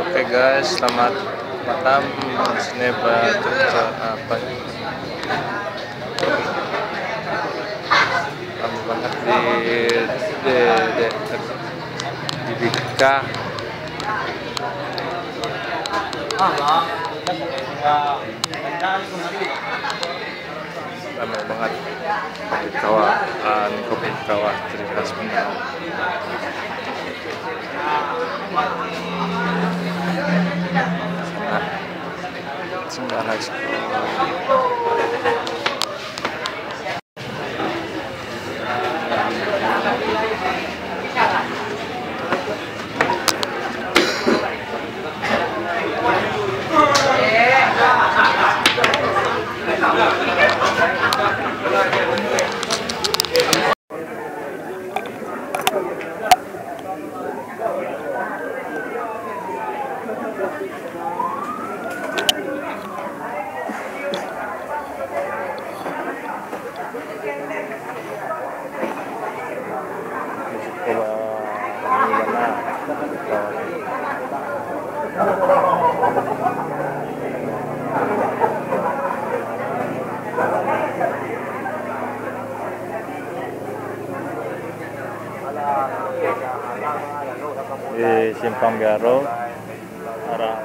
Oke guys, selamat malam. Di sini apa lama banget di Bika. Lama banget di kawasan kopi kawah ciri khas Minang. Sunda High School. Di Simpang Garo arah